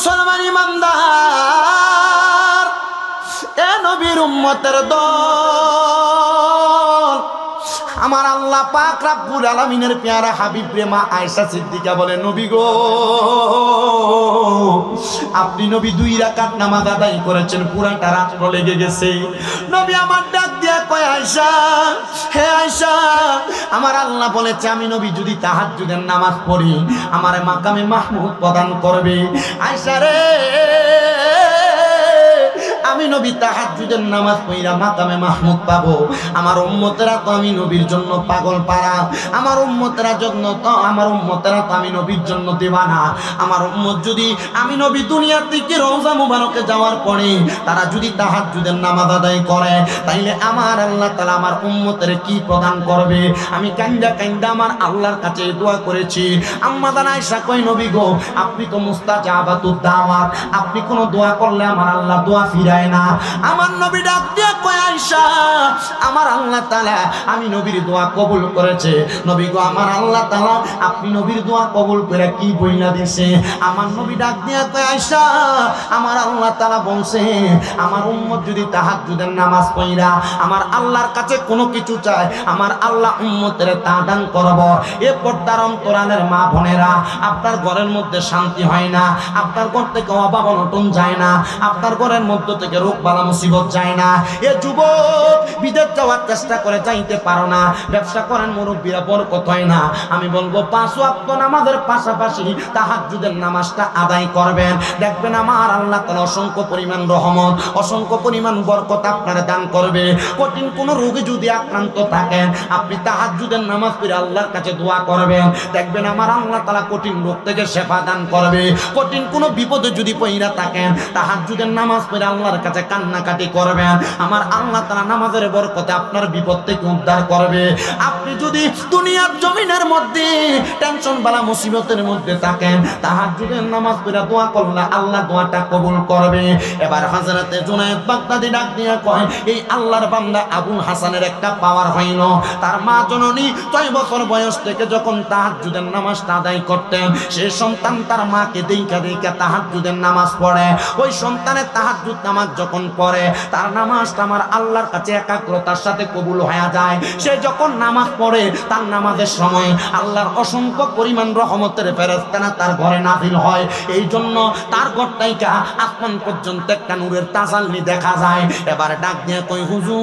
মুসলমান ইমানদার, এ নবীর উম্মতের দল, আমার আল্লাহ পাক রব্বুল আলামিনের পেয়ারা হাবিব রে মা আয়েশা সিদ্দিকা বলে, নবী গো, আপনি নবী 2 রাকাত নামাজ আদায় করেছেন, পুরাটা রাত্র লেগে গেছে। নবী আমার ডাক দিয়া কয়, আয়েশা, হে আয়েশা, আমার আল্লাহ বলেছে আমি নবী যদি তাহাজ্জুদের নামাজ পড়ি আমারে মাকামে মাহমুদ প্রদান করবে। আয়েশা রে, আমি নবী তাহাজ্জুদের নামাজ পড়া মাকামে মাহমুদ পাবো। আমার উম্মতেরা তো আমি নবীর জন্য পাগল পারা, আমার উম্মতেরা জন্য তো আমি নবীর জন্য দিওয়ানা। আমার উম্মত যদি আমি নবী দুনিয়া থেকে রওজা মুবারকে যাওয়ার পরে তারা যদি তাহাজ্জুদের নামাজ আদায় করে, তাইলে আমার আল্লাহ তাআলা আমার উম্মতের কি প্রদান করবে। আমি কান্দা কান্দা আমার আল্লাহর কাছে দোয়া করেছি। আম্মা জান আয়েশা কয়, নবী গো, আপনি তো মুস্তাজাবাতুদ দাওয়াত, আপনি কোন দোয়া করলে আমার আল্লাহ দোয়া ফিরায় না। আমার নবী ডাক দিয়ে কয়, আয়েশা, আমার আল্লাহ তাআলা আমি নবীর দোয়া কবুল করেছে। নবী গো, আমার আল্লাহ তাআলা আপনি নবীর দোয়া কবুল করে কি বইলা দিছে। আমার নবী ডাক দিয়ে কয়, আয়েশা, আমার আল্লাহ তাআলা বলছে আমার উম্মত যদি তাহাজ্জুদের নামাজ পড়া আমার আল্লাহর কাছে কোনো কিছু চায়, আমার আল্লাহ উম্মতের তা দান করব। এ পর্দার অন্তরালের মা বোনেরা, আপনার ঘরের মধ্যে শান্তি হয় না, আপনার ঘর থেকে অভাব অনটন যায় না, আপনার ঘরের মধ্য থেকে রোগ বালা মুসিবত যায় না। এ যুবক বিদেশ যাওয়ার চেষ্টা করে যাইতে পারো না, ব্যবসা করেন মুরব্বীরা বরকত হয় না। আমি বলবো 5 ওয়াক্ত নামাজের পাশাপাশি তাহাজ্জুদের নামাজটা আদায় করবেন, দেখবেন আমার আল্লাহ তাআলা অসংখ্য পরিমাণ রহমত, অসংখ্য পরিমাণ বরকত আপনারা দান করবে। কঠিন কোন রোগে যদি আক্রান্ত থাকেন, আপনি তাহাজ্জুদের নামাজ পড়ে আল্লাহর কাছে দোয়া করবেন, দেখবেন আমার আল্লাহ তাআলা কঠিন রোগ থেকে শেফা দান করবে। কঠিন কোন বিপদে যদি পইরা থাকেন, তাহাজ্জুদের নামাজ পড়ে আল্লাহর কাছে কান্নাকাটি করবেন, আমার আল্লাহ তাআলা নামাজের বরকতে আপনার বিপদ থেকে উদ্ধার করবে। আপনি যদি দুনিয়ার জমিনের মধ্যে টেনশন বালা মুসিবতের মধ্যে থাকেন, তাহাজ্জুদের নামাজ পড়ে দোয়া করলে আল্লাহ দোয়াটা কবুল করবে। এবার হযরতে জুনায়েদ বাগদাদী ডাক দিয়া কয়, এই আল্লাহর বান্দা আবুল হাসানের একটা পাওয়ার হইল, তার মা জননী 6 বছর বয়স থেকে যখন তাহাজ্জুদের নামাজটা আদায় করতেন, সেই সন্তান তার মাকে দেখা দেখা তাহাজ্জুদের নামাজ পড়ে। ওই সন্তানের তাহাজ্জুদ নামাজ যখন পড়ে, তার নামাজটা আমার আল্লাহর কাছে একাগ্রতার সাথে কবুল হয়ে যায়। সে যখন নামাজ পড়ে, তার নামাজের সময় আল্লাহর অসংখ্য পরিমাণ রহমতের ফেরেশতারা তার ঘরে নাযিল হয়। এই জন্য তার ঘরটাইকা আসমান পর্যন্ত একটা নূরের তাজাল্লি দেখা যায়। এবার ডাক দিয়ে কই, হুজুর,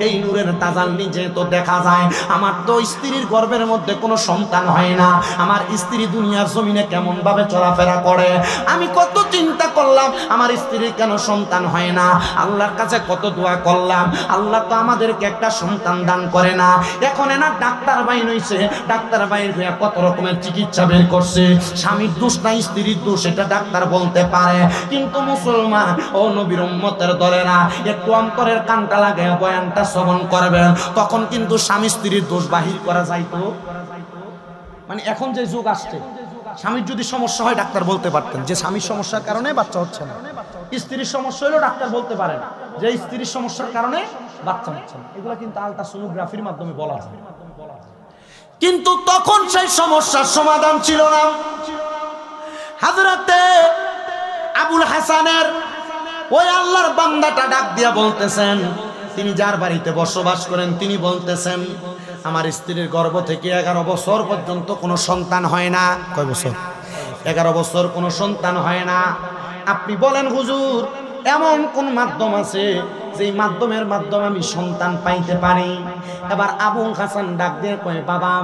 এই নূরের তাজাল্লি যেহেতু দেখা যায়, আমার তো স্ত্রীর গর্ভের মধ্যে কোনো সন্তান হয় না, আমার স্ত্রী দুনিয়ার জমিনে কেমন ভাবে চলাফেরা করে, আমি কত চিন্তা করলাম আমার স্ত্রীর কেন সন্তান হয় না, আল্লাহর কাছে কত দোয়া করলাম, আল্লাহ তো আমাদেরকে একটা সন্তান দান করে না। এখন এনা ডাক্তার বাইর হইছে, ডাক্তার বাইর হইয়া কত রকমের চিকিৎসা বের করছে, স্বামীর দোষ না স্ত্রীর দোষ এটা ডাক্তার বলতে পারে। কিন্তু মুসলমান ও নবীর উম্মতের দলেরা, একটু অন্তরের কানটা লাগে বয়ানটা শ্রবণ করবেন, তখন কিন্তু স্বামী স্ত্রীর দোষ বাহির করা যাইতো। মানে এখন যে যুগ আসছে, স্বামীর যদি সমস্যা হয় ডাক্তার বলতে পারতেন যে স্বামীর সমস্যার কারণে বাচ্চা হচ্ছে না, স্ত্রীর সমস্যা হলেও ডাক্তার বলতে পারেন যে স্ত্রীর সমস্যার কারণে বাচ্চা হচ্ছে না। এগুলো কিন্তু আলট্রাসোনোগ্রাফির মাধ্যমে বলা যায়। কিন্তু তখন সেই সমস্যার সমাধান ছিল না। হযরতে আবুল হাসানের ওই আল্লাহর বান্দাটা ডাক দিয়া বলতেছেন, তিনি যার বাড়িতে বসবাস করেন, তিনি বলতেছেন আমার স্ত্রীর গর্ভ থেকে 11 বছর পর্যন্ত কোনো সন্তান হয় না। কয় বছর? 11 বছর কোনো সন্তান হয় না। আপনি বলেন হুজুর, এমন কোন মাধ্যম আছে যেই মাধ্যমের মাধ্যমে আমি সন্তান পাইতে পারি? এবার আবুল হাসান ডাক দিয়ে কয়, বাবা,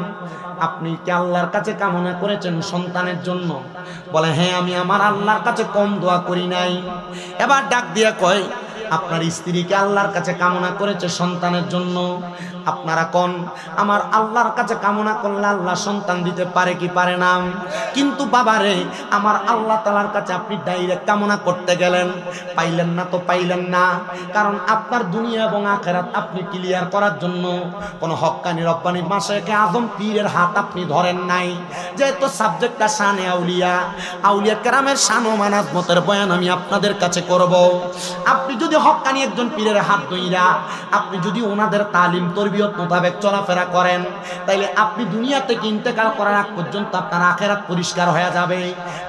আপনি কি আল্লাহর কাছে কামনা করেছেন সন্তানের জন্য? বলে, হ্যাঁ, আমি আমার আল্লাহর কাছে কম দোয়া করি নাই। এবার ডাক দিয়ে কয়, আপনার স্ত্রীকে আল্লাহর কাছে কামনা করেছে সন্তানের জন্য, আপনারা কোন আমার আল্লাহর কাছে কামনা করলে আল্লাহ সন্তান দিতে পারে কি পারে না? কিন্তু বাবারে, আমার আল্লাহ তাআলার কাছে আপনি ডাইরেক্ট কামনা করতে গেলেন, পাইলেন না তো পাইলেন না, কারণ আপনার দুনিয়া এবং আখিরাত আপনি ক্লিয়ার করার জন্য কোন হক্কানি রব্বানি মাশায়েখে আযম পীরের হাত আপনি ধরেন নাই। যেহেতু সাবজেক্টটা শানে আউলিয়া, আউলিয়া কেরামের শান ও মানাজমতের বয়ান আমি আপনাদের কাছে করব। আপনি যদি হক্কানি একজন পীরের হাত ধইরা আপনি যদি ওনাদের তালিম তরবিয়ত তবিয়ত মোতাবেক চলাফেরা করেন, তাইলে আপনি দুনিয়া থেকে ইন্তেকাল করার আগ পর্যন্ত আপনার আখেরাত পরিষ্কার হয়ে যাবে।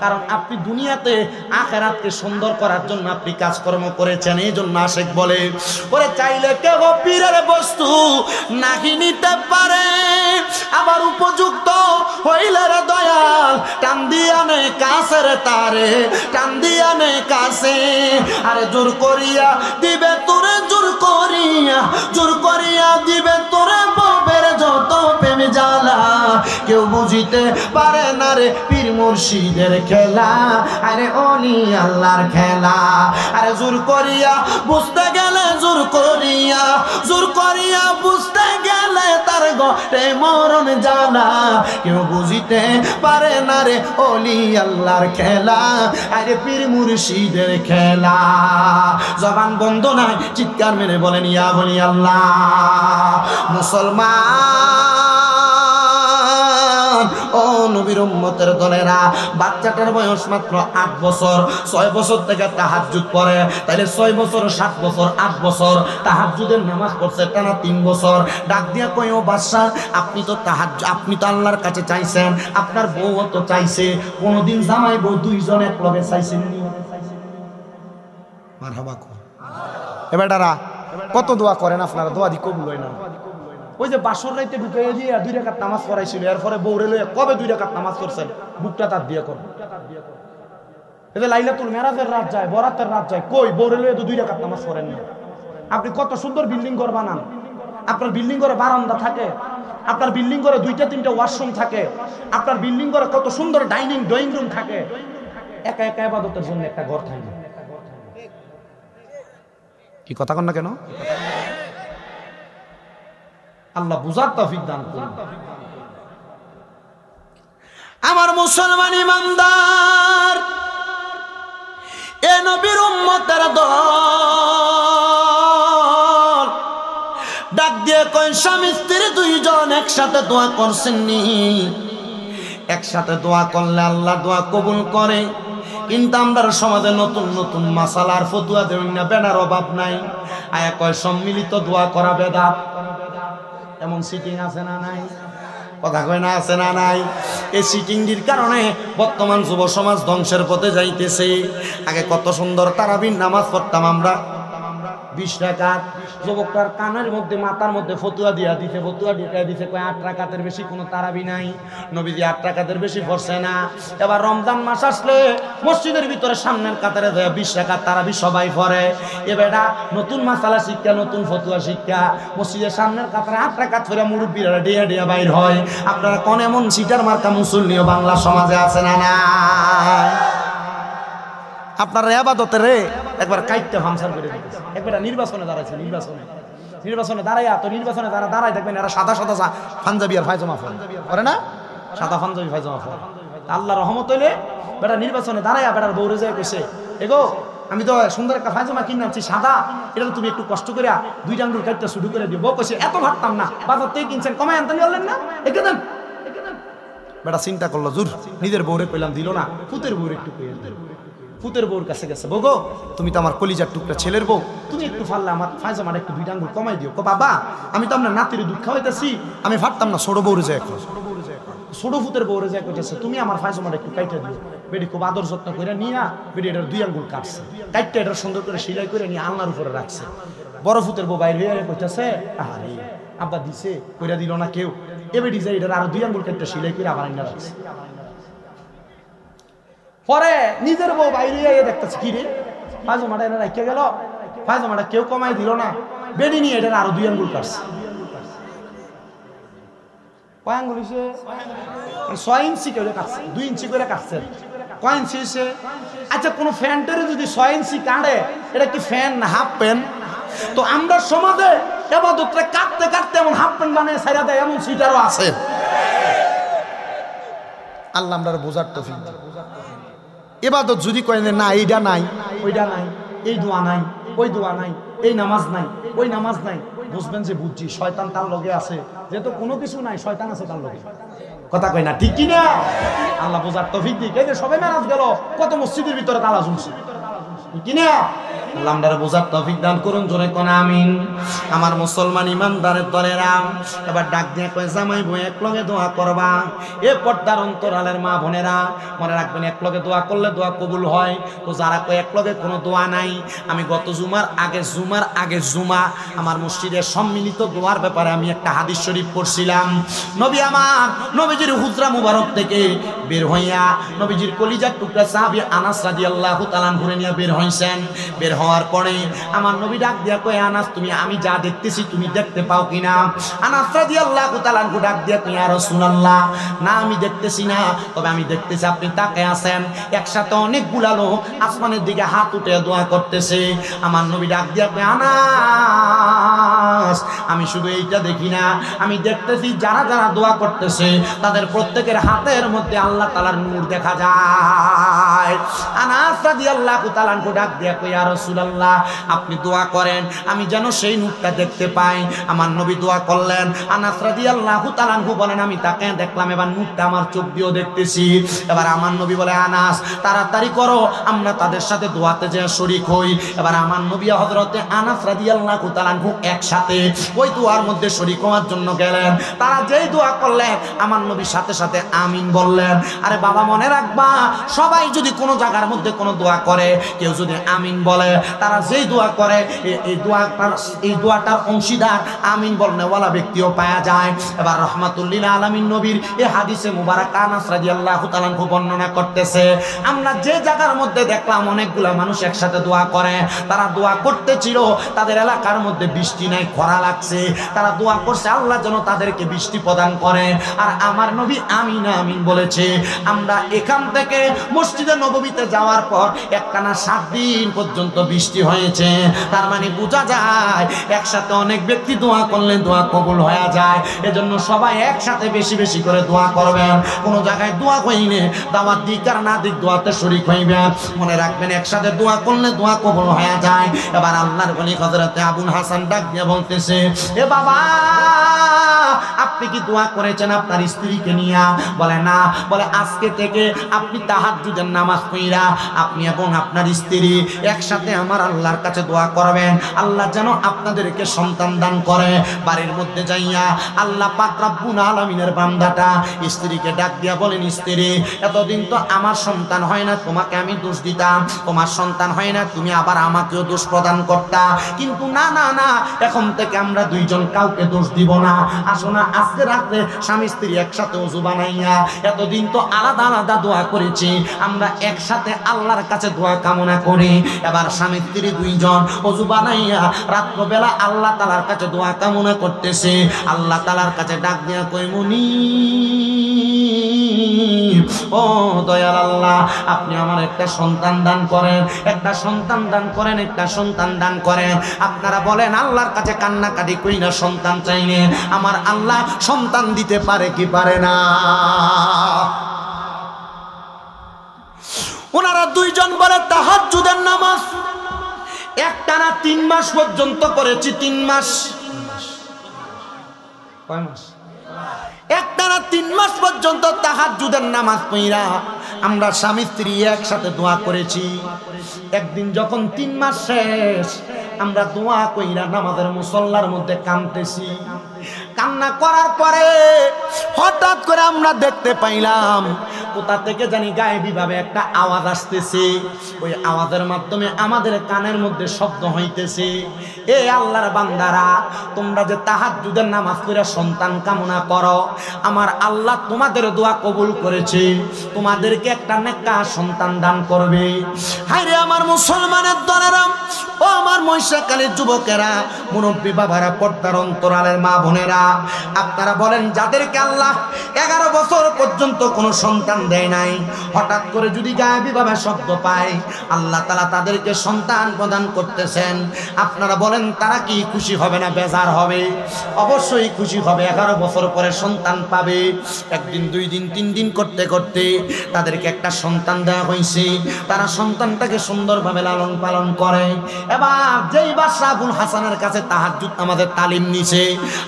কারণ আপনি দুনিয়াতে আখেরাতকে সুন্দর করার জন্য আপনি কাজকর্ম করেছেন। এই জন্য আশেক বলে ওরে চাইলে কেউ পীরের বস্তু নাহি নিতে পারে, আবার উপযুক্ত হইলে রে দয়াল টান দিয়া নে কাছের তারে, টান দিয়া নে কাছে। আরে জোর করিয়া দিবে তোরে, জোর করিয়া দিবে তোরে ববের যত প্রেম জ্বালা। কেউ বুঝিতে পারে না রে পীর মুর্শিদের খেলা, আরে ওলি আল্লাহর খেলা। আরে জোর করিয়া বুঝতে গেলে, জোর করিয়া বুঝতে গেলে তার গটে মরণ জ্বালা। কেউ বুঝিতে পারে না রে ওলি আল্লাহর খেলা, আরে পীর মুর্শিদের খেলা। জবান বন্ধ নাই, চিৎকার মেরে বলেন ইয়া বলি আল্লাহ। মুসলমান ও নবীর উম্মতের দলেরা, বাচ্চাটার বয়স মাত্র 8 বছর, 6 বছর থেকে তাহাজ্জুদ পড়ে। তাইলে 6 বছর, 7 বছর, 8 বছর তাহাজ্জুদের নামাজ পড়ছে টানা 3 বছর। ডাক দিয়া কই ও বাদশা, আপনি তো আল্লাহর কাছে চাইছেন, আপনার বউও তো চাইছে, কোনদিন জামাই বউ দুইজন এক লগে চাইছেন নি? মারহাবা কো। এবারেরা কত দোয়া করেন আপনারা, দোয়া দি কবুল হয় না। ওই যে বাসর রাইতে ঢুকাইয়া দিয়ে 2 রাকাত নামাজ পড়াইছিল, এরপরে বউরে লইয়া কবে 2 রাকাত নামাজ পড়ছেন? বুকটা তার দিয়ে করেন। এই যে লাইলাতুল মেরাজের রাত যায়, বরাতের রাত যায়, কই বউরে লইয়া তো 2 রাকাত নামাজ পড়েন না। আপনি কত সুন্দর বিল্ডিং ঘর বানান, আপনার বিল্ডিং ঘরে বারান্দা থাকে, আপনার বিল্ডিং ঘরে 2-3টা ওয়াশরুম থাকে, আপনার বিল্ডিং ঘরে কত সুন্দর ড্রয়িং রুম থাকে, একা একা ইবাদতের জন্য একটা ঘর থাকে। কি কথা কন না কেন? আল্লাহ বুঝার তৌফিক দান করুন। আমার মুসলমান ইমানদার, এ নবীর উম্মতের দল ডাক দিয়ে কয় স্বামী স্ত্রী 2 জন একসাথে দোয়া করছেন নি? একসাথে দোয়া করলে আল্লাহ দোয়া কবুল করে, কিন্তু আমরা সমাজে নতুন নতুন মাসালার ফতুয়া দেন না, বেড়ার অভাব নাই। আয়া কয় সম্মিলিত দোয়া করা বেদাত। এমন সিটিং আছে না নাই? কথা কয় না আছে না নাই? এই সিটিংটির কারণে বর্তমান যুব সমাজ ধ্বংসের পথে যাইতেছে। আগে কত সুন্দর তারাবির নামাজ পড়তাম আমরা, 20 রাকাত। যুবকটার কানের মধ্যে মাথার মধ্যে ফতুয়া দিয়া দিছে, ফতুয়া ঢুকাই দিছে, কয় 8 রাকাতের বেশি কোনো তারাবি নাই। নবীজি 8 রাকাতের বেশি পড়ছে না। এবার রমজান মাস আসলে মসজিদের ভিতরে সামনের কাতারে যায় 20 রাকাত তারাবি সবাই পড়ে। এবারটা নতুন মাসালা শিক্ষা, নতুন ফতুয়া শিক্ষা, মসজিদের সামনের কাতারে 8 রাকাত পড়ে মুরব্বীরা ডিয়া ডিয়া বাইর হয়। আপনারা কোন এমন সিটার মার্কা মুসল্লিও বাংলা সমাজে আছে না না? আপনারা ইবাদতের একবার কাইটটা ফাংশন করে দিতেছে। একবার নির্বাচনে দাঁড়াইছে, নির্বাচনে দাঁড়াইয়া তো নির্বাচনে যারা দাঁড়ায় দেখবেন এরা সাদা সাদা পাঞ্জাবি আর ফায়জামা পরে না, সাদা পাঞ্জাবি ফায়জামা পরে। আল্লাহ রহমত হইলে বেটা নির্বাচনে দাঁড়াইয়া বেটার বউরে যায় কইছে, এগো আমি তো সুন্দর একটা ফায়জামা কিনে আনছি সাদা, এটা তুমি একটু কষ্ট করে 2 আঙ্গুল কাটটা শুরু করে দিও। বউ কইছে এত ভাবতাম না, বাজার থেকে কিনছেন, কমাই আনতে বললেন না, একে দেন। বেটা চিন্তা করলো, জোর নিজের বউরে কইলাম, দিল না, ফুতের বউরে একটু কইয়া দিল। ফুতের বউর কাছে গেছে, বগো তুমি তো আমার কলিজার টুকরা ছেলের বউ, তুমি একটু ফাললে আমার ফায়জামাটা একটু 2 আঙ্গুল কমাই দিও। কো বাবা আমি তো আপনার নাতির দুধ খাওয়াইতেছি, আমি ফাটতাম না। ছোট বউরে যায়, ছোট ফুতের বউরে যায় কইতেছে তুমি আমার ফায়জামাটা একটু কাইটা দিও। বেডি খুব আদর যত্ন করে নিয়া বেডি এটার 2 আঙ্গুল কাটছে, কাইটটা এটা সুন্দর করে সেলাই করে নিয়ে আলনার উপরে রাখছে। বড় ফুতের বউ বাইরে হয়ে কইতেছে, আরে আব্বা দিছে, কইরা দিল না কেউ। এবার ডিজাই এটার আরো 2 আঙ্গুল কাইটটা সেলাই করে আবার আইনা রাখছে। পরে নিজের বউ বাইরে দেখতেছে, কি রে ফায়জামাটা এনে রাখিয়া গেল, ফায়জামাটা কেউ কমাই দিল না। বেডি নিয়ে এটার আরো 2 আঙ্গুল কাটছে। কয় আঙ্গুল হয়েছে? 6 ইঞ্চি করে কাটছে, 2 ইঞ্চি করে কাটছে। কয় ইঞ্চি হয়েছে? আচ্ছা কোন ফ্যানটারে যদি 6 ইঞ্চি কাটে, এটা কি ফ্যান না হাফ প্যান্ট? তো আমরা সমাজে ইবাদতরে কাটতে কাটতে এমন হাফ প্যান্ট বানিয়ে ছাইরা দেয়, এমন সিটারও আছে। আল্লাহ আমরা বোঝার তৌফিক দান। ইবাদত যদি কয় না এইটা নাই, ওইটা নাই, এই দোয়া নাই, ওই দোয়া নাই, এই নামাজ নাই, ওই নামাজ নাই, বুঝবেন যে বুঝছি শয়তান তার লগে আছে। যেহেতু কোনো কিছু নাই, শয়তান আছে তার লগে। কথা কয় না, ঠিক কি না? আল্লাহ বোঝার তৌফিক দিক। এই যে সবে মেরাজ গেল, কত মসজিদের ভিতরে তালা ঝুলছে, ঠিক কি না? আল্লাহ আমরারে বোঝার তৌফিক দান করুন, জোরে কোন আমিন। আমার মুসলমান ইমানদারের দলেরা এবার ডাক দিয়ে কয় জামাই বউ এক লগে দোয়া করবা। এ পর্দার অন্তরালের মা বোনেরা মনে রাখবেন, এক লগে দোয়া করলে দোয়া কবুল হয়। তো যারা কয় এক লগে কোনো দোয়া নাই, আমি গত জুমার আগে জুমা আমার মসজিদের সম্মিলিত দোয়ার ব্যাপারে আমি একটা হাদিস শরীফ পড়ছিলাম। নবী আমার নবীজির হুজরা মুবারক থেকে বের হইয়া নবীজির কলিজার টুকরা সাহাবী আনাস রাদিয়াল্লাহু তাআলা ঘুরে নিয়ে বের হইছেন। বের হওয়ার পরে আমার নবী ডাক দিয়া কয় আনাস তুমি আমি যা দেখতেছি তুমি দেখতে পাও কিনা? আনাস রাদিয়াল্লাহু তাআলা ডাক দিয়া কয় ইয়া রাসূলুল্লাহ, না আমি দেখতেছি না, তবে আমি দেখতেছি আপনি তাকে আছেন, একসাথে অনেকগুলা লোক আসমানের দিকে হাত উঠে দোয়া করতেছে। আমার নবী ডাক দিয়া কয় আনাস আমি শুধু এইটা দেখি না, আমি দেখতেছি যারা যারা দোয়া করতেছে তাদের প্রত্যেকের হাতের মধ্যে আল্লাহ তাআলার নূর দেখা যায়। আনাস রাদিয়াল্লাহু তাআলা ডাক দিয়া কয় ইয়া রাসূলুল্লাহ আপনি দোয়া করেন আমি যেন সেই নূরটা দেখতে পাই। আমার নবী দোয়া করলেন। আনাস রাদিয়াল্লাহু তাআলা বলেন আমি তাকে দেখলাম, এবার নূরটা আমার চোখ দিয়েও দেখতেছি। এবার আমার নবী বলে আনাস তাড়াতাড়ি করো আমরা তাদের সাথে দোয়াতে যে শরীক হই। এবার আমার নবী হযরতে আনাস রাদিয়াল্লাহু তাআলা একসাথে ওই দোয়ার মধ্যে শরীক হওয়ার জন্য গেলেন। তারা যেই দোয়া করলেন আমার নবী সাথে সাথে আমিন বললেন। আরে বাবা মনে রাখবা, সবাই যদি কোনো জায়গার মধ্যে কোনো দোয়া করে, কেউ যদি আমিন বলে, তারা যেই দোয়া করে এই দোয়াটার অংশীদার আমিন বলনেওয়ালা ব্যক্তিও পাওয়া যায়। এবার রাহমাতুল লিল আলামিন নবীর এই হাদিসে মুবারক আনাস রাদিয়াল্লাহু তাআলা বর্ণনা করতেছে, আমরা যে জায়গার মধ্যে দেখলাম অনেকগুলা মানুষ একসাথে দোয়া করে, তারা দোয়া করতেছিল তাদের এলাকার মধ্যে বৃষ্টি নাই, খরা লাগছে, তারা দোয়া করছে আল্লাহ যেন তাদেরকে বৃষ্টি প্রদান করে। আর আমার নবী আমিন আমিন বলেছে। আমরা এখান থেকে মসজিদে নববীতে যাওয়ার পর একটানা 7 দিন পর্যন্ত বৃষ্টি হয়েছে। তার মানে বোঝা যায় একসাথে অনেক ব্যক্তি দোয়া করলে দোয়া কবুল হয়ে যায়। এজন্য সবাই একসাথে বেশি বেশি করে দোয়া করবেন। কোন জায়গায় দোয়া হইলে দাওয়াত দিক আর না দিক দোয়াতে শরীক হইবেন। মনে রাখবেন একসাথে দোয়া করলে দোয়া কবুল হয়ে যায়। এবার আল্লাহর ওলি হযরতে আবুল হাসান ডাক দিয়ে বলতেছে, এ বাবা আপনি কি দোয়া করেছেন আপনার স্ত্রীকে নিয়ে? বলে না। বলে আজকে থেকে আপনি তাহাজ্জুদের নামাজ পড়া আপনি এবং আপনার স্ত্রী একসাথে আমার আল্লাহর কাছে দোয়া করবেন, আল্লাহ যেন আপনাদেরকে সন্তান দান করে। বাড়ির মধ্যে যাইয়া আল্লাহ পাক রব্বুল আলামিনের বান্দাটা স্ত্রীকে ডাক দিয়া বলেন, স্ত্রী এতদিন তো আমার সন্তান হয় না, তোমাকে আমি দোষ দিতাম, তোমার সন্তান হয় না তুমি আবার আমাকেও দোষ প্রদান করতা, কিন্তু না না না এখন থেকে আমরা দুইজন কাউকে দোষ দিব না। আসো না আজকে রাতে স্বামী স্ত্রী একসাথে ওযু বানাইয়া, এতদিন তো আলাদা আলাদা দোয়া করেছি, আমরা একসাথে আল্লাহর কাছে দোয়া কামনা করি। এবার স্বামী স্ত্রী দুইজন ওযু বানাইয়া রাত্রবেলা আল্লাহ তাআলার কাছে দোয়া কামনা করতেছে। আল্লাহ তাআলার কাছে ডাক দিয়া কই মুনি, ও দয়াল আল্লাহ আপনি আমার একটা সন্তান দান করেন, একটা সন্তান দান করেন, একটা সন্তান দান করেন। আপনারা বলেন আল্লাহর কাছে কান্নাকাটি কই না সন্তান চাইলে আমার আল্লাহ সন্তান দিতে পারে কি পারে না? ওনারা দুইজন বলে তাহাজ্জুদের নামাজ একটানা 3 মাস পর্যন্ত করেছি। 3 মাস, কয় মাস? একটানা 3 মাস পর্যন্ত তাহাজ্জুদের নামাজ পড়া আমরা স্বামী স্ত্রী একসাথে দোয়া করেছি। একদিন যখন 3 মাস শেষ আমরা দোয়া কইরা নামাজের মুসল্লার মধ্যে কাঁদতেছি। কান্না করার পরে হঠাৎ করে আমরা দেখতে পাইলাম কোথা থেকে জানি গায়েবী ভাবে একটা আওয়াজ আসতেছে। ওই আওয়াজের মাধ্যমে আমাদের কানের মধ্যে শব্দ হইতেছে, এ আল্লাহর বান্দারা তোমরা যে তাহাজ্জুদের নামাজ পড়ে সন্তান কামনা করো, আমার আল্লাহ তোমাদের দোয়া কবুল করেছে, তোমাদেরকে একটা নেকা সন্তান দান করবে। হায়রে আমার মুসলমানের দলেরা, ও আমার মহিষাকালীর যুবকেরা, মুরব্বী বাবারা, পর্দার অন্তরালের মা বোনেরা, আপনারা বলেন যাদেরকে আল্লাহ 11 বছর পর্যন্ত কোনো সন্তান দেয় নাই, হঠাৎ করে যদি গায়েবী ভাবে শব্দ পায় আল্লাহ তাআলা তাদেরকে সন্তান প্রদান করতেছেন, আপনারা বলেন তারা কি খুশি হবে না বেজার হবে? অবশ্যই খুশি হবে। 11 বছর পরে সন্তান পাবে। একদিন 2 দিন 3 দিন করতে করতে তাদেরকে একটা সন্তান দেওয়া হয়েছে। তারা সন্তানটাকে সুন্দরভাবে লালন পালন করে। এবার যেই বাদশা আবুল হাসানের কাছে তাহাজ্জুদ আমাদের তালিম নিছে,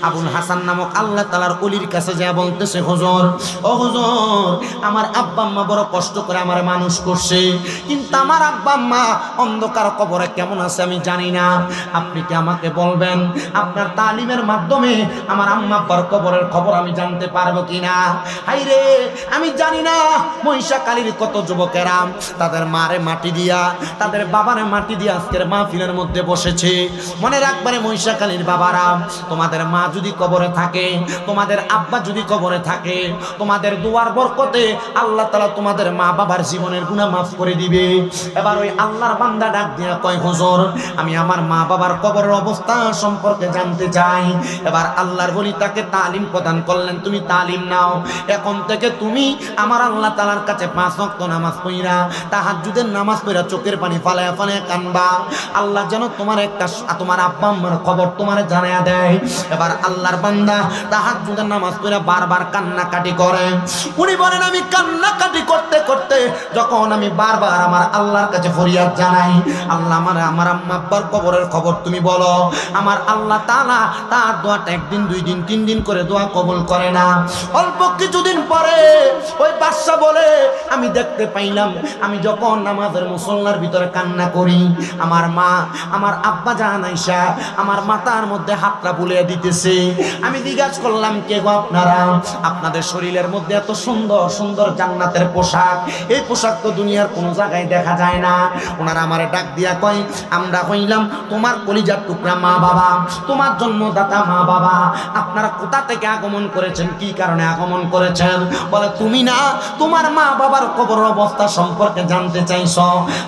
আবুল হাসান নামক আল্লাহ তাআলার ওলির কাছে যা বলতেছে, হুজুর ও হুজুর আমার আব্বা আম্মা বড় কষ্ট করে আমার মানুষ করছে, কিন্তু আমার আব্বা আম্মা অন্ধকার কবরে কেমন আছে আমি জানি না। আপনি কি আমাকে বলবেন আপনার তালিমের মাধ্যমে আমার আম্মা আব্বার কবরের খবর আমি জানতে পারবো কিনা? হাইরে আমি জানি না মহিষাকালীর কত যুবকেরা তাদের মারে মাটি দিয়া, তাদের বাবারে মাটি দিয়া আজকের মাহফিলের মধ্যে বসেছে। মনে রাখবারে মহিষাকালীর বাবারা, তোমাদের মা যদি কবরে থাকে, তোমাদের আব্বা যদি কবরে থাকে, তোমাদের দুয়ার বরকতে আল্লাহ তাআলা তোমাদের মা বাবার জীবনের গুনাহ মাফ করে দিবে। এবার ওই আল্লাহর বান্দা ডাক দিয়া কয়, হুজুর আমি আমার মা বাবার কবরের অবস্থা সম্পর্কে জানতে চাই। এবার আল্লাহর ওলি তাকে তালিম প্রদান করলেন, তুমি তালিম নাও। এখন থেকে তুমি আমার আল্লাহ তাআলার কাছে 5 ওয়াক্ত নামাজ পড়া, তাহাজ্জুদের নামাজ পড়া চোখের পানি ফালায়া ফালায়া কানবা। আল্লাহ যেন তোমার একটা তোমার আব্বা আম্মার খবর তোমারে জানায়া দেয়। এবার আল্লাহর বান্দা তাহাজ্জুদের নামাজ পড়া বারবার কান্নাকাটি করে। উনি বলেন আমি কান্নাকাটি করতে করতে যখন আমি বারবার আমার আল্লাহর কাছে ফরিয়াদ জানাই, আল্লাহ আমার আম্মা আব্বার কবরের খবর তুমি বলো, আমার আল্লাহ তাআলা তার দোয়াটা 1 দিন 2 দিন 3 দিন করে দোয়া কবুল করে না। অল্প কিছুদিন পরে ওই বাদশা বলে আমি দেখতে পাইলাম আমি যখন নামাজের মুসল্লার ভিতরে কান্না করি, আমার মা আমার আব্বা জান আয়েশা আমার মাথার মধ্যে হাতটা বুলিয়ে দিতেছে। আমি জিজ্ঞাসা করলাম কে গো আপনারা? আপনাদের শরীরের মধ্যে এত সুন্দর সুন্দর জান্নাতের পোশাক, এই পোশাক তো দুনিয়ার কোনো জায়গায় দেখা যায় না। ওনারা আমারে ডাক দিয়া কয়, আমরা হইলাম তোমার কলিজার টুকরা মা বাবা, তোমার জন্মদাতা মা বাবা। আপনারা কোথা থেকে আগমন করেছেন, কি কারণে আগমন করেছেন? বলে তুমি না তোমার মা বাবার কবরের অবস্থা সম্পর্কে জানতে চাইছো।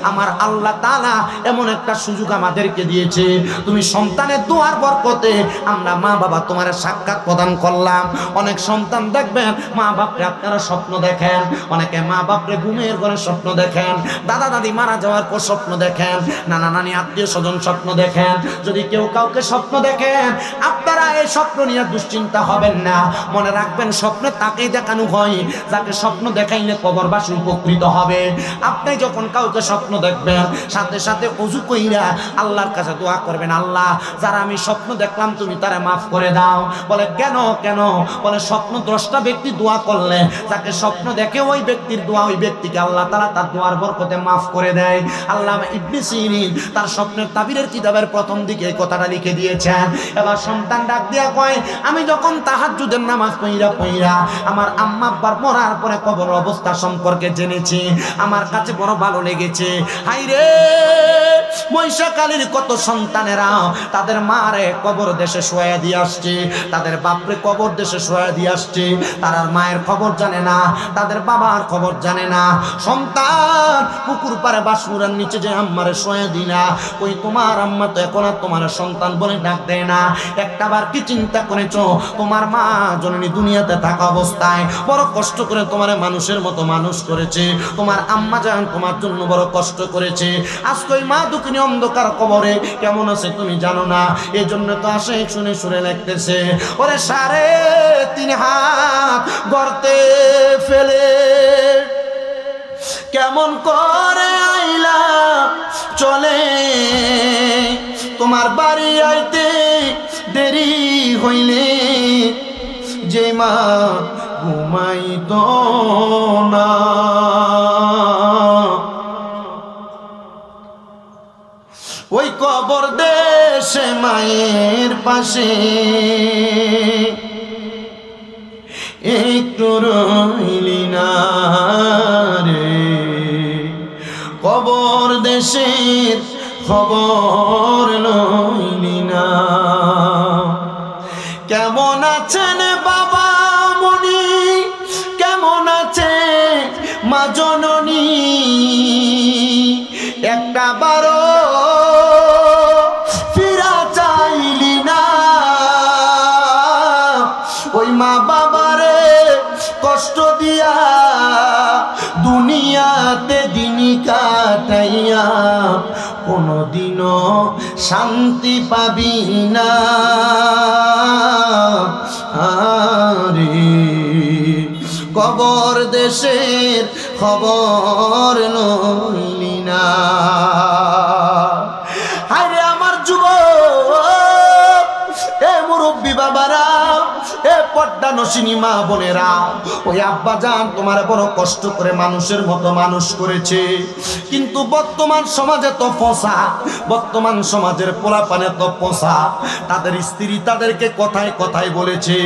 আমার আল্লাহ তাআলা এমন একটা সুযোগ আমাদেরকে দিয়েছে, তুমি সন্তানের দোয়ার বরকতে আমরা মা বাবা তোমার সাক্ষাৎ প্রদান করলাম। অনেক সন্তান দেখবেন মা বাপরে আপনারা স্বপ্ন দেখেন, অনেকে মা বাপরে ঘুমের ঘরে স্বপ্ন দেখেন, দাদা দাদি মারা যাওয়ার পর স্বপ্ন দেখেন, নানা নানি আত্মীয় স্বজন স্বপ্ন দেখেন। যদি কেউ কাউকে স্বপ্ন দেখেন, আপনারা এই স্বপ্ন নিয়ে দুশ্চিন্তা হবেন না। মনে রাখবেন স্বপ্নে তাকেই দেখানো হয় যাকে স্বপ্ন দেখাইলে কবরবাসী উপকৃত হবে। আপনি যখন কাউকে স্বপ্ন দেখবেন, সাথে সাথে ওযু কইরা আল্লাহর কাছে দোয়া করবেন, আল্লাহ যারা আমি স্বপ্ন দেখলাম তুমি তারা মাফ করে দাও। বলে কেন কেন? বলে স্বপ্ন দ্রষ্টা ব্যক্তি দোয়া করলে যাকে স্বপ্ন দেখে ওই ব্যক্তির দোয়া ওই ব্যক্তিকে আল্লাহ তাআলা তার দোয়ার বরকতে মাফ করে দেয়। আল্লামা ইবনে সিরিন তার স্বপ্নের তাবিরের কিতাবের প্রথম দিকে এই কথাটা লিখে দিয়েছেন। এবার সন্তান ডাক দিয়া কয়, আমি যখন তাহাজ্জুদের নামাজ পড়া আমার আম্মা আব্বার মরার পরে কবর অবস্থা সম্পর্কে জেনেছি, আমার কাছে বড় ভালো লেগেছে। হাইরে মহিষাকালীর কত সন্তানেরা তাদের মারে কবর দেশে শোয়া দিয়ে আসছে, তাদের বাপরে কবর দেশে শোয়া দিয়ে আসছে, তারা মায়ের খবর জানে না, তাদের বাবার খবর জানে না। সন্তান পুকুর পাড়ে বাসুরার নিচে যে আম্মারে শোয়া দিনা, ওই তোমার আম্মা তো এখন আর তোমার সন্তান বলে ডাক দেয় না। একটাবার কি চিন্তা করেছো তোমার মা জননী দুনিয়াতে থাকা অবস্থায় বড় কষ্ট করে তোমার মানুষের মতো মানুষ করেছে, তোমার আম্মা জান তোমার জন্য বড় কষ্ট করেছে। আজকে ওই মা দুঃখিনী অন্ধকার কবরে কেমন আছে তুমি জানো না, এই জন্য তো আসে শুনে শুনে লাগতেছে, ওরে 3.5 হাত গর্তে ফেলে কেমন করে আইলা চলে, তোমার বাড়ি আইতে দেরি হইলে যে মা ঘুমাইতো না। ওই কবর দেশে মায়ের পাশে একটু রইলি না রে, কবর দেশের খবর লইলি না। কেমন আছেন বাবা মনি, কেমন আছে মা জননী, একটা বারো ফিরা চাইলি না। ওই মা বাবারে কষ্ট দিয়া দুনিয়াতে দিনই কাটাইয়া কোনদিনও শান্তি পাবি না আরে, কবর দেশের খবর লইলি না। আরে আমার যুবক, এ মুরব্বী বাবারা, এ পর্দা নসিনী মা বোনেরা, ওই আব্বা জান তোমার বড় কষ্ট করে মানুষের মতো মানুষ করেছে, কিন্তু বর্তমান সমাজে তো ফসা, বর্তমান সমাজের পোলাপানে তো ফসা, তাদের স্ত্রী তাদেরকে কথায় কথায় বলেছে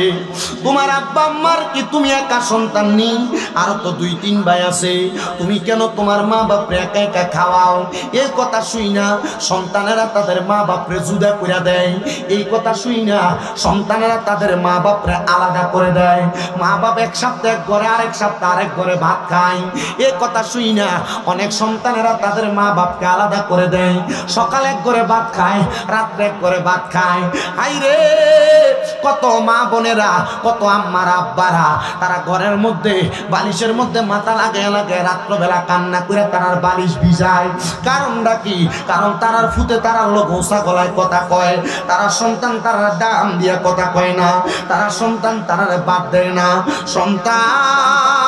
তোমার আব্বা আম্মার কি তুমি একা সন্তান নি, আর তো 2-3 ভাই আছে, তুমি কেন তোমার মা বাপরে একা একা খাওয়াও? এই কথা শুই না সন্তানেরা তাদের মা বাপরে জুদা করে দেয়, এই কথা শুই না সন্তানেরা তাদের মা বাপরে আলাদা করে দেয়, মা বাপ এক সপ্তাহ এক ঘরে আরেক সপ্তাহ আরেক ঘরে ভাত খায়, এই কথা শুই না অনেক সন্তানেরা তাদের মা বাপকে আলাদা করে দেয়, সকালে এক ঘরে ভাত খায় রাত্রে এক ঘরে ভাত খায়। হাইরে কত মা বোনেরা কত আম্মারা আব্বারা তারা ঘরের মধ্যে বালিশের মধ্যে মাথা লাগায় লাগায় রাত্রবেলা কান্না করে তারার বালিশ ভিজায়। কারণটা কি? কারণ তারার ফুতে তারার লোক ওসা গলায় কথা কয়, তারা সন্তান তারা দাম দিয়া কথা কয় না, তারা সন্তান তারার বাদ দেয় না। সন্তান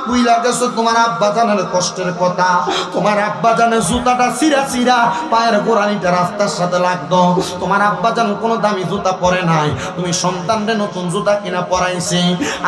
বুইলা গেছো তোমার আব্বা জানের কষ্টের কথা, তোমার আব্বা জানের জুতাটা চিরা চিরা পায়ের গোড়ালিটা রাস্তার সাথে লাগতো, তোমার আব্বা জান কোনো দামি জুতা পরে নাই, তুমি সন্তানরে নতুন জুতা কিনা পরাইছে।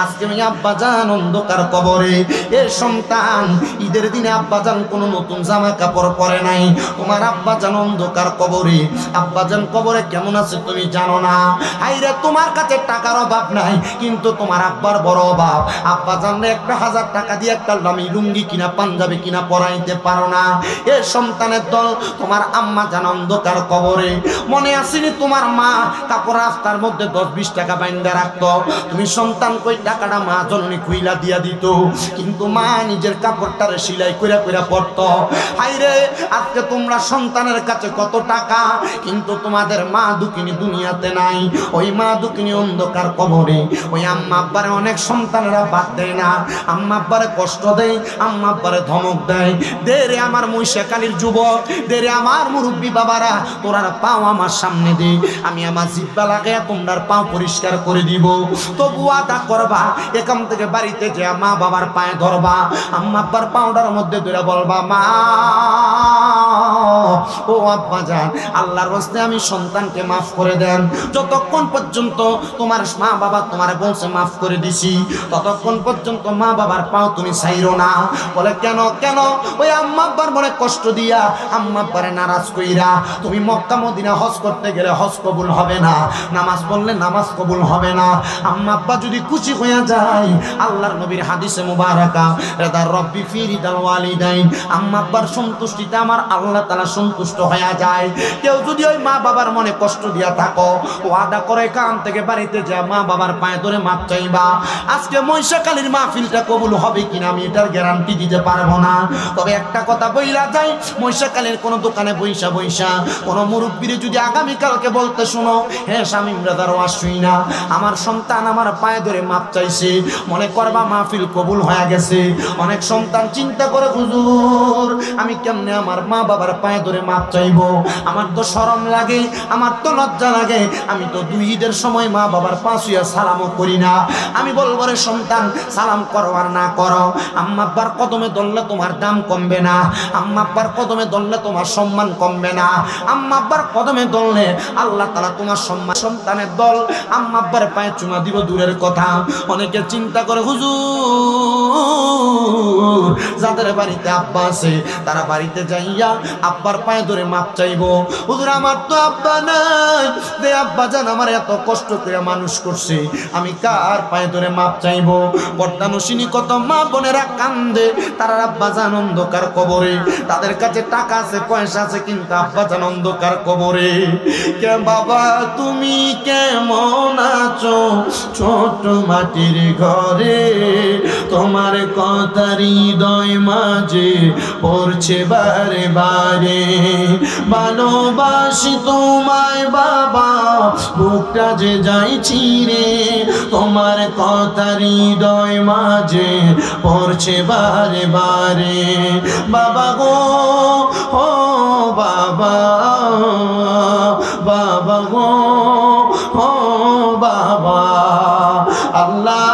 আজকে আমি আব্বা জান অন্ধকার কবরে, এ সন্তান ঈদের দিনে আব্বা জান কোনো নতুন জামা কাপড় পরে নাই, তোমার আব্বা জান অন্ধকার কবরে। আব্বা জান কবরে কেমন আছে তুমি জানো না। হাইরে তোমার কাছে টাকার অভাব নাই, কিন্তু তোমার আব্বার বড় অভাব, আব্বা জানরে 1000 টাকা দিয়ে একটা দামি লুঙ্গি কিনা পাঞ্জাবি কিনা পরাইতে পারো না। এ সন্তানের দল তোমার আম্মা জান অন্ধকার কবরে। মনে আসেনি তোমার মা কাপড় রাস্তার মধ্যে 10-20 টাকা বাইন্দা রাখতো, তুমি সন্তান কই টাকাটা মা জননী খুইলা দিয়া দিত, কিন্তু মা নিজের কাপড়টারে সেলাই কইরা কইরা পরতো। হাইরে আজকে তোমরা সন্তানের কাছে কত টাকা, কিন্তু তোমাদের মা দুঃখিনী দুনিয়াতে নাই, ওই মা দুঃখিনী অন্ধকার কবরে। ওই আম্মা আব্বারে অনেক সন্তানেরা বাদ দেয় না, আম্মা আব্বারে কষ্ট দেয়, আম্মা আব্বারে ধমক দেয়, দে রে আমার মহিষাকালীর যুবক, দে রে আমার মুরব্বী বাবারা, তোরার পাও আমার সামনে দে, আমি আমার জিব্বা লাগাইয়া তোমরার পাও পরিষ্কার করে দিব। তবু আদা করবা, এখান থেকে বাড়িতে যে মা বাবার পায়ে ধরবা, আম্মা আব্বার পাউডার মধ্যে ধরে বলবা মা ও আব্বা জান আল্লাহর রাস্তে আমি সন্তানকে মাফ করে দেন। যতক্ষণ পর্যন্ত তোমার মা বাবা তোমার বলছে মাফ করে দিছি, ততক্ষণ পর্যন্ত মা বাবার পাও তুমি ছাইরো না। বলে কেন? কেন? ওই আম্মা আব্বার মনে কষ্ট দিয়া, আম্মা আব্বারে নারাজ কইরা তুমি মক্কা মদিনা হজ করতে গেলে হজ কবুল হবে না, নামাজ পড়লে নামাজ কবুল হবে না। আম্মা আব্বা যদি খুশি হইয়া যায়, আল্লাহর নবীর হাদিসে মুবারাকা রেদা রব্বি ফি রিদাল ওয়ালিদাইন, আম্মা আব্বার সন্তুষ্টিতে আমার আল্লাহ তাআলা সন্তুষ্ট হয়ে যায়। কেউ যদি ওই মা বাবার মনে কষ্ট দিয়া থাকো, ওয়াদা করে কান থেকে বাড়িতে যা মা বাবার পায়ে ধরে মাপ চাইবা। আজকে মহিষাকালীর মাহফিলটা কবুল হবে কিনা আমি এটার গ্যারান্টি দিতে পারবো না, তবে একটা কথা বইলা যায়, মহিষাকালীর কোনো দোকানে বইসা বইসা কোনো মুরব্বীরে যদি আগামীকালকে বলতে শোনো, হ্যাঁ শামীম ব্রাদার ওয়াজ শুই না, আমার সন্তান আমার পায়ে ধরে মাপ চাইছে, মনে করবা মাহফিল কবুল হয়ে গেছে। অনেক সন্তান চিন্তা করে হুজুর আমি কেমনে আমার মা বাবার পায়ে ধরে মাপ চাইবো, আমার তো শরম লাগে, আমার তো লজ্জা লাগে, আমি তো 2 ঈদের সময় মা বাবার পা ছুঁয়া সালামও করি না। আমি বলবো রে সন্তান সালাম করো আর না করো, আম্মা আব্বার কদমে ধরলে তোমার দাম কমবে না, আম্মা আব্বার কদমে ধরলে তোমার সম্মান কমবে না, আম্মা আব্বার কদমে ধরলে আল্লাহ তাআলা তোমার সম্মান। সন্তানের দল আম্মা আব্বার পায়ে চুমা দিব দূরের কথা, অনেকে চিন্তা করে হুজুর যাদের বাড়িতে আব্বা আছে তারা বাড়িতে যাইয়া আব্বার পায়ে ধরে মাপ চাইবো। হুজুর আমার তো আব্বা নাই, যে আব্বা জান আমার এত কষ্ট করে মানুষ করছে, আমি কার পায়ে ধরে মাপ চাইবো? বর্তানুসিনী কত মা বোনেরা কান্দে, তারা আব্বা জান অন্ধকার কবরে, তাদের কাছে টাকা আছে পয়সা আছে, কিন্তু আব্বা জান অন্ধকার কবরে। কে বাবা তুমি কেমন আছো ছোট মাটির ঘরে, তোমার কথা হৃদয় মাঝে পড়ছে বারে বারে, ভালোবাসি তোমায় বাবা বুকটা যে যাইছি রে, তোমার কথা হৃদয় মাঝে পড়ছে বারে বারে, বাবা গো ও বাবা, বাবা গো ও বাবা। আল্লাহ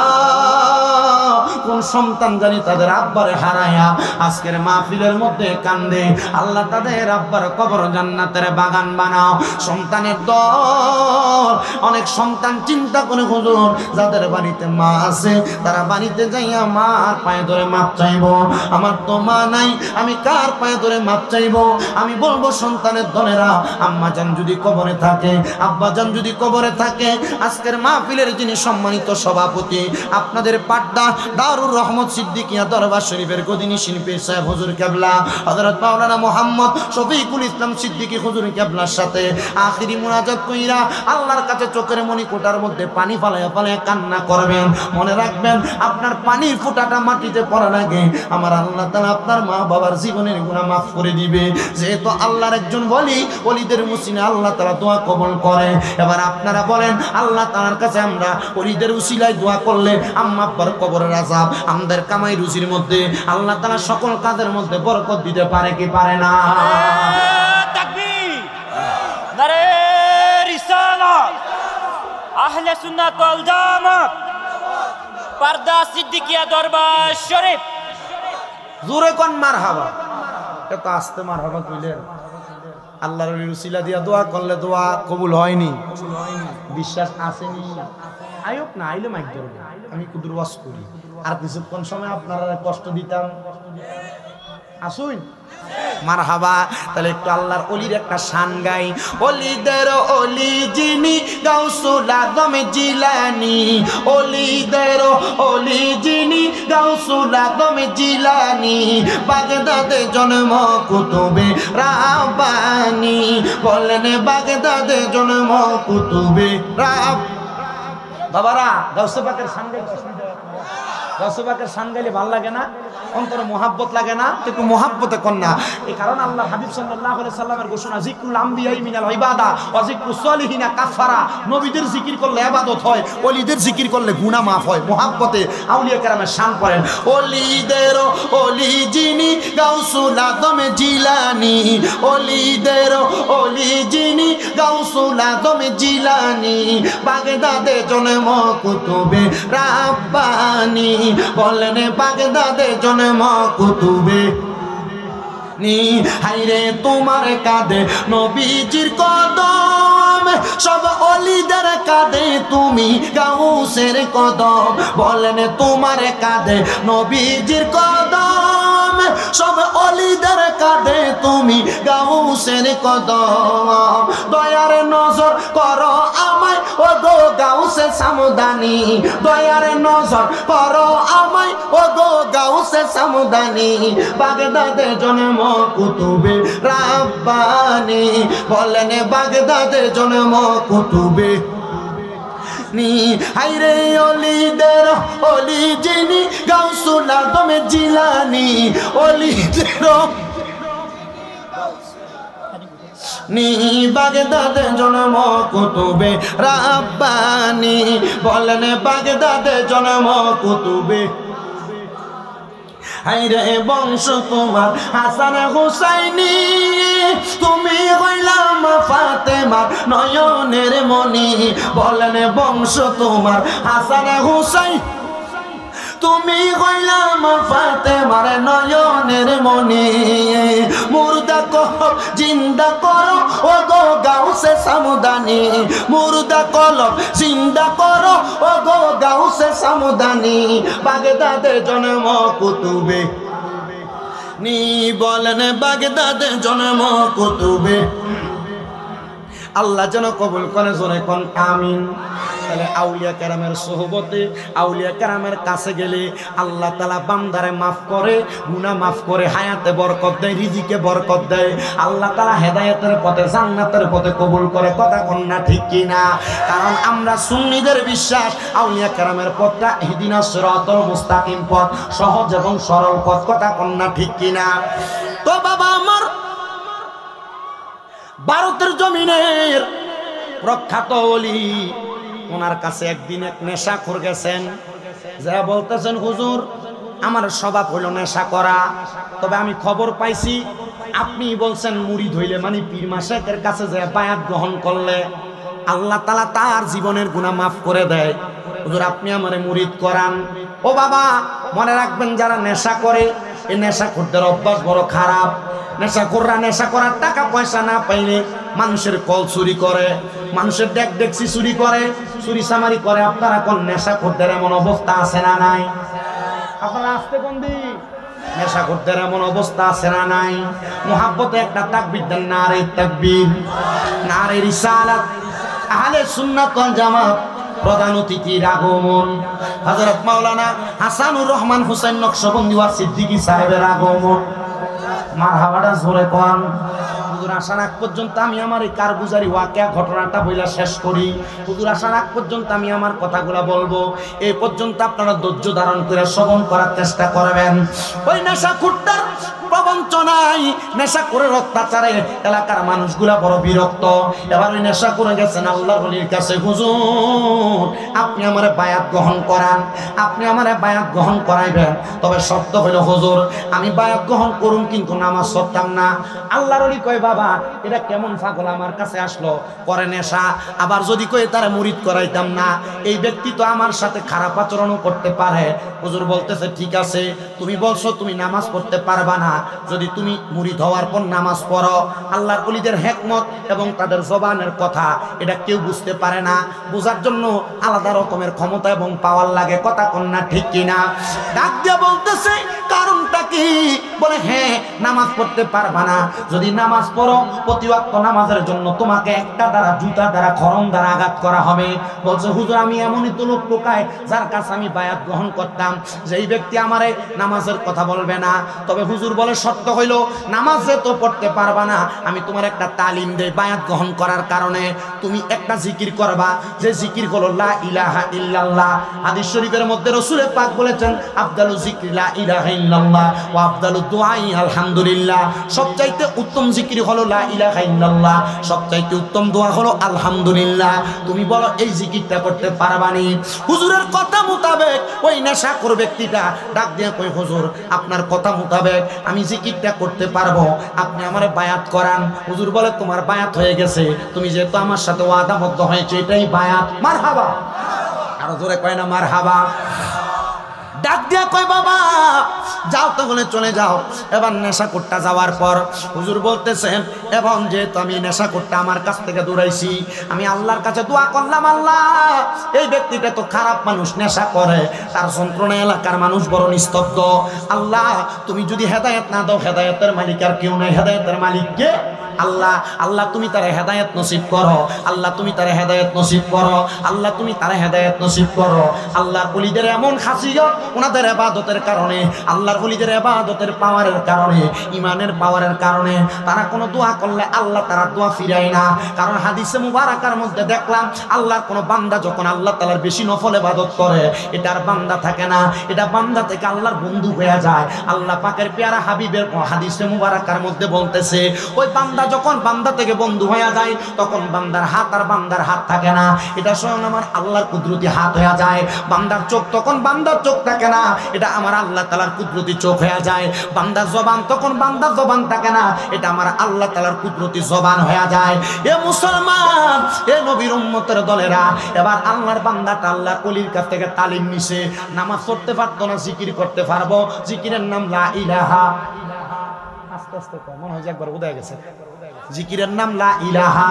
কোন সন্তান জানি তাদের আব্বারে হারায়া আজকের মাহফিলের মধ্যে কান্দে, আল্লাহ তাদের আব্বার কবর জান্নাতের বাগান বানাও। সন্তানের দল, অনেক সন্তান চিন্তা করে হুজুর যাদের বাড়িতে মা আছে তারা বাড়িতে যাইয়া মার পায়ে ধরে মাপ চাইবো, আমার তো মা নাই, আমি কার পায়ে ধরে মাপ চাইবো? আমি বলবো সন্তানের দলেরা, আম্মা জান যদি কবরে থাকে, আব্বা জান যদি কবরে থাকে, আজকের মাহফিলের যিনি সম্মানিত সভাপতি আপনাদের পাড্ডা দারুর রহমত সিদ্দিকিয়া দরবার শরীফের গদিনী শিল্পী সাহেব হুজুর কেবলা হযরত মাওলানা মুহাম্মদ শফিকুল ইসলাম সিদ্দিকী হুজুর কেবলার সাথে আখিরি মুনাজাত কইরা আল্লাহর কাছে চোখের মনি কোটার মধ্যে পানি ফালায়া ফালায়া কান্না করবেন। মনে রাখবেন আপনার পানির ফোঁটাটা মাটিতে পড়ার আগে আমার আল্লাহ তাআলা আপনার মা বাবার জীবনের গুনাহ মাফ করে দিবে। যেহেতু আল্লাহর একজন ওলি, ওলিদের মুসিনে আল্লাহ তাআলা দোয়া কবুল করে। এবার আপনারা বলেন আল্লাহ তাআলার কাছে আমরা ওলিদের উসিলায় দোয়া করলে আম্মা আব্বার কবরের আযাব আমাদের কামাই রুজির মধ্যে আল্লাহ তাআলা সকল কাজের মধ্যে বরকত দিতে পারে কি পারে না? তাকবীর, নারে রিসালাত, আহলে সুন্নাত ওয়াল জামাত, পারদা সিদ্দিকিয়া দরবার শরীফ। জোরে কোন মারহাবা, এত আস্তে মারহাবা কইলেন। আল্লাহর ওলির উসিলা দিয়া দোয়া করলে দোয়া কবুল হয়নি, বিশ্বাস আসেনি। আয়ুক না আইলে মাইক ধরবে, আমি কুদুর ওয়াজ করি, আর কিছুক্ষণ সময় আপনারা কষ্ট দিতাম। আসুন মারহাবা। তাহলে একটু আল্লাহর ওলির একটা শান গাই। ওলিদের ওলি যিনি গাউসুল আজম জিলানী, ওলিদের ওলি যিনি গাউসুল আজম জিলানী, বাগদাদে জন্ম কুতুবে রাব্বানী, বললেন বাগদাদে জন্ম কুতুবে রাব। বাবারা গাউসে পাকের শান গাই, গাউসে পাকের শান গাইলে ভালো লাগে না? অন্তরে মোহাব্বত লাগে না? একটু মোহাব্বতে কন্যা। এই কারণ আল্লাহ হাবিব সাল্লাল্লাহু আলাইহি সাল্লামের ঘোষণা, যিকরুল আমবিয়া মিনাল ইবাদা ওয়া যিকরুস সলিহিনা কাফারা। নবীদের জিকির করলে ইবাদত হয়, ওলিদের জিকির করলে গুনাহ মাফ হয়। মোহাব্বতে আউলিয়া কেরামের শান করেন। ওলিদের ওলি যিনি গাউসুল আজম জিলানী, ওলিদের ওলি যিনি গাউসুল আজম জিলানী, বাগদাদে জন্ম কুতুবে রাব্বানী, বলেন বাগদাদে জন্ম কুতুবে নি। হাইরে তোমার কাঁধে নবীজির কদম, সব ওলিদের কাঁধে তুমি গাউসের কদম, বলেন তোমার কাঁধে নবীজির কদম, সব ওলিদের কাঁধে তুমি গাউসের কদম। দয়ার নজর করো আমায় ও গো গাউসে সামদানি, দয়ার নজর করো আমায় ও গো গাউসে সামদানি, বাগদাদে জন্ম কুতুবে রাব্বানী, বলেন বাগদাদে জন্ম কুতুবে নি। হাইরে ওলিদের ওলি যিনি গাউসুল আজম জিলানী, ওলিদের নি, বাগদাদে জন্ম কুতুবে রাব্বানী, বলেন বাগদাদে জন্ম কুতুবে। হাইরে বংশ তোমার হাসান হুসাইনি, তুমি হইলাম ফাতেমা নয়নের মনি, বলেন বংশ তোমার হাসান হুসাইন, তুমি হইলাম ফাতেমার নয়নের মনি। মুর্দা কলব জিন্দা করো ও গো গাউসে সামদানি, মুর্দা কলব জিন্দা করো ও গো গাউসে সামদানি, বাগদাদে জন্ম কুতুবে নি, বলেন বাগদাদে জন্ম কুতুবে। আল্লাহ যেন কবুল করে, জোরে কোন আমিন। তাহলে আউলিয়া কেরামের সোহবতে, আউলিয়া কেরামের কাছে গেলে আল্লাহ তাআলা বান্দারে মাফ করে, গুনাহ মাফ করে, হায়াতে বরকত দেয়, রিজিকে বরকত দেয়। আল্লাহ তাআলা হেদায়েতের পথে, জান্নাতের পথে কবুল করে। কথা কন্যা ঠিক কিনা? কারণ আমরা সুন্নিদের বিশ্বাস আউলিয়া কেরামের পথটা ইহদিনাস সিরাতাল মুস্তাকিম পথ, সহজ এবং সরল পথ। কথা কন্যা ঠিক কিনা? তো বাবা আমার ভারতের জমিনের প্রখ্যাত ওলি, ওনার কাছে একদিন এক নেশাখোর গেছেন, যারা বলতেছেন হুজুর আমার স্বভাব হইল নেশা করা, তবে আমি খবর পাইছি আপনি বলছেন মুরিদ হইলে মানে পীর মাশায়েখের কাছে যে বায়াত গ্রহণ করলে আল্লাহ তাআলা তার জীবনের গুনাহ মাফ করে দেয়। হুজুর আপনি আমারে মুরিদ করান। ও বাবা মনে রাখবেন, যারা নেশা করে এই নেশাখোরদের অভ্যাস বড় খারাপ। নেশাখোররা নেশা করার টাকা পয়সা না পাইলে মানুষের কল চুরি করে, মানুষের ডেকসি চুরি করে, চুরি চামারি করে। আপনারা কোন নেশাখোরদের এমন অবস্থা আছে না নাই? আপনারা আসতে কোন দিন নেশাখোরদের এমন অবস্থা আছে না নাই? মুহাব্বতে একটা তাকবীর দেন, নারে তাকবীর, নারে রিসালাত। আহলে সুন্নাত ওয়াল জামাত প্রধান অতিথির আগমন, হযরত মাওলানা হাসানুর রহমান হুসাইন নকশবন্দি ওয়া সিদ্দিকী সাহেবের আগমন। মারহাবাটা জোরে কোন। হুজুর আসার আগ পর্যন্ত আমি আমার এই কারগুজারি ওয়াকিয়া ঘটনাটা বইলা শেষ করি। হুজুর আসার আগ পর্যন্ত আমি আমার কথাগুলা বলবো, এই পর্যন্ত আপনারা ধৈর্য ধারণ করে শ্রবণ করার চেষ্টা করবেন। ওই নেশাখোরটার প্রবঞ্চনায়, নেশা করে অত্যাচারে এলাকার মানুষগুলা বড় বিরক্ত। এবার ওই নেশা করে গেছেন আল্লাহর ওলির কাছে, হুজুর আপনি আমারে বায়াত গ্রহণ করান, আপনি আমারে বায়াত গ্রহণ করাইবেন, তবে শর্ত হইল হুজুর আমি বায়াত গ্রহণ করুন কিন্তু নামাজ পড়তাম না। আল্লাহর ওলি কয় বাবা এটা কেমন পাগল আমার কাছে আসলো, করে নেশা, আবার যদি কই তারা মুরিদ করাইতাম না, এই ব্যক্তি তো আমার সাথে খারাপ আচরণও করতে পারে। হুজুর বলতেছে ঠিক আছে, তুমি বলছো তুমি নামাজ পড়তে পারবা না, যদি তুমি মুরিদ হওয়ার পর নামাজ পড়ো। আল্লাহর ওলিদের হিকমত এবং তাদের জবানের কথা এটা কেউ বুঝতে পারে না, বোঝার জন্য আলাদা রকমের ক্ষমতা এবং পাওয়ার লাগে। কথা কন্যা ঠিক কিনা? ডাক দিয়ে বলতেছে কারণটা কি? বলে হ্যাঁ নামাজ পড়তে পারবা না, যদি নামাজ পড়ো প্রতি ওয়াক্ত নামাজের জন্য তোমাকে একটা দ্বারা, জুতা দ্বারা, খড়ম দ্বারা আঘাত করা হবে। বলছে হুজুর আমি এমনই তো লোক লোকায় যার কাছে আমি বায়াত গ্রহণ করতাম, যেই ব্যক্তি আমারে নামাজের কথা বলবে না। তবে হুজুর বলে শর্ত হইল নামাজে তো পড়তে পারবা না, আমি তোমার একটা তালিম দেই বায়াত গ্রহণ করার কারণে। তুমি একটা জিকির করবা, যে জিকির হলো লা ইলাহা ইল্লাল্লাহ। হাদিস শরীফের মধ্যে রাসূল পাক বলেছেন আফদালু যিকরি লা ইলাহা ইল্লাল্লাহ ওয়া আফদালু দুআই আলহামদুলিল্লাহ। সবচাইতে উত্তম জিকির হলো লা ইলাহা ইল্লাল্লাহ, সবচাইতে উত্তম দোয়া হলো আলহামদুলিল্লাহ। তুমি বলো এই জিকিরটা করতে পারবানি? হুজুরের কথা মোতাবেক ওই নেশাখোর ব্যক্তিটা ডাক দিয়ে কই হুজুর আপনার কথা মোতাবেক আমি জিকিরটা করতে পারবো, আপনি আমারে বায়াত করান। হুজুর বলে তোমার বায়াত হয়ে গেছে, তুমি যেহেতু আমার সাথে ওয়াদাবদ্ধ হয়েছে এটাই বায়াত। মারহাবা, আরো জোরে কয় না মারহাবা। ডাক দিয়া কয় বাবা যাও তো বলে চলে যাও। এবার নেশাখোরটা যাওয়ার পর হুজুর বলতেছেন এবং যেহেতু আমি নেশাখোরটা আমার কাছ থেকে দূরাইছি, আমি আল্লাহর কাছে দোয়া করলাম, আল্লাহ এই ব্যক্তিটা তো খারাপ মানুষ, নেশা করে, তার যন্ত্রণা এলাকার মানুষ বড় নিস্তব্ধ। আল্লাহ তুমি যদি হেদায়েত না দাও, হেদায়েতের মালিক আর কেউ নাই, হেদায়েতের মালিক কে? আল্লাহ। আল্লাহ তুমি তারে হেদায়েত নসিব করো, আল্লাহ তুমি তারে হেদায়েত নসিব করো, আল্লাহ তুমি তারে হেদায়েত নসিব করো। আল্লাহর ওলিদের এমন খাসিয়ত, ওনাদের ইবাদতের কারণে, আল্লাহর ওলিদের ইবাদতের পাওয়ারের কারণে, ইমানের পাওয়ারের কারণে তারা কোনো দোয়া করলে আল্লাহ তারা দোয়া ফিরায় না। কারণ হাদিসে মুবারাকার মধ্যে দেখলাম আল্লাহর কোনো বান্দা যখন আল্লাহ তাআলার বেশি নফল ইবাদত করে, এটার বান্দা থাকে না, এটা বান্দা থেকে আল্লাহর বন্ধু হয়ে যায়। আল্লাহ পাকের পেয়ারা হাবিবের হাদিসে মুবারাকার মধ্যে বলতেছে ওই বান্দা যখন বান্দা থেকে বন্ধু হয়ে যায় তখন বান্দার হাত আর বান্দার হাত থাকে না, এটা স্বয়ং আমার আল্লাহর কুদরতি হাত হয়ে যায়। বান্দার চোখ তখন বান্দার চোখ থাকে না, এটা আমার আল্লাহ তাআলার কুদরতি চোখ হয়ে যায়। বান্দার জবান তখন বান্দার জবান থাকে না, এটা আমার আল্লাহ তাআলার কুদরতি জবান হয়ে যায়। এ মুসলমান, এ নবীর উম্মতের দলেরা, এবার আল্লাহর বান্দাটা আল্লাহর ওলির কাছ থেকে তালিম নিছে, নামাজ পড়তে পারতো না, জিকির করতে পারবো, জিকিরের নাম লা ইলাহা। আস্তে আস্তে মনে হয় যে একবার উদয় গেছে। জিকিরের নাম লা ইলাহা।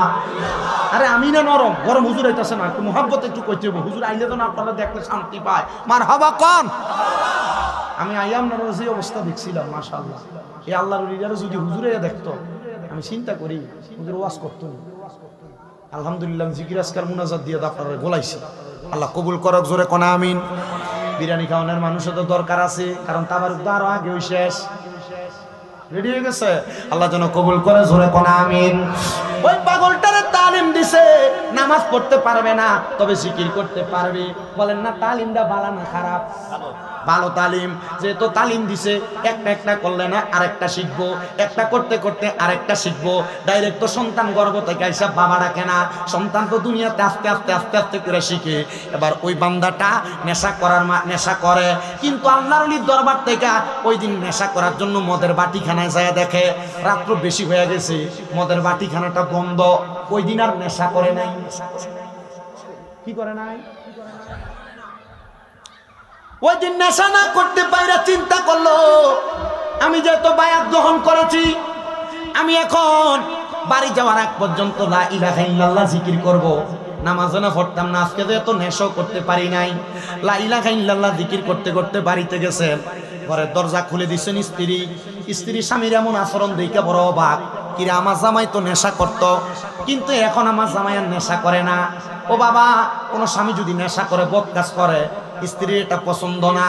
আরে আমি না নরম গরম, হুজুর আইতাছে না, একটু মুহাব্বত একটু কইতে হবে। হুজুর আইলে তো না আপনারা দেখলে শান্তি পায়। মারহাবা কোন। আমি আইয়াম না রোজি অবস্থা দেখছিলাম, মাশাআল্লাহ। এই আল্লাহর ওলিরা যদি হুজুরে দেখতো, আমি চিন্তা করি হুজুর ওয়াজ করতো। আলহামদুলিল্লাহ জিকির আজকাল মুনাজাত দিয়ে আপনারা গোলাইছে, আল্লাহ কবুল করক, জোরে কোন আমিন। বিরিয়ানি খাওয়ানোর মানুষের তো দরকার আছে, কারণ তাবারুক তো আরো আগে ওই শেষ রেডি হয়ে গেছে। আল্লাহ যেন কবুল করে, জোরে কোন আমিন। ওই পাগলটারে তালিম দিছে, নামাজ পড়তে পারবে না তবে জিকির করতে পারবে। বলেন না তালিমটা ভালো না খারাপ? ভালো তালিম। যেহেতু তালিম দিছে, একটা একটা করলে না আরেকটা শিখবো, একটা করতে করতে আরেকটা শিখবো। ডাইরেক্ট তো সন্তান গর্ভ থেকে আইসা বাবা ডাকে না, সন্তান তো দুনিয়াতে আস্তে আস্তে আস্তে আস্তে করে শিখে। এবার ওই বান্দাটা নেশা করার নেশা করে, কিন্তু আল্লাহর ওলির দরবার থেকে ওই দিন নেশা করার জন্য মদের বাটিখানায় যায়, দেখে রাত্র বেশি হয়ে গেছে, মদের বাটিখানাটা বন্ধ, ওই দিন আর নেশা করে নাই। কি করে নাই? ওই দিন নেশা না করতে পাইরা চিন্তা করলো, আমি যেহেতু বায়াত গ্রহণ করেছি, আমি এখন বাড়ি যাওয়ার আগ পর্যন্ত লা ইলাহা ইল্লাল্লাহ জিকির করব। নামাজও না পড়তাম না, আজকে যেহেতু নেশাও করতে পারি নাই, লা ইলাহা ইল্লাল্লাহ জিকির করতে করতে বাড়িতে গেছেন। ঘরের দরজা খুলে দিচ্ছেন স্ত্রী স্বামীর এমন আচরণ দেখে বড় অবাক। কিরে, আমার জামাই তো নেশা করত, কিন্তু এখন আমার জামাই আর নেশা করে না। ও বাবা, কোন স্বামী যদি নেশা করে, বদ কাজ করে, স্ত্রীর এটা পছন্দ না।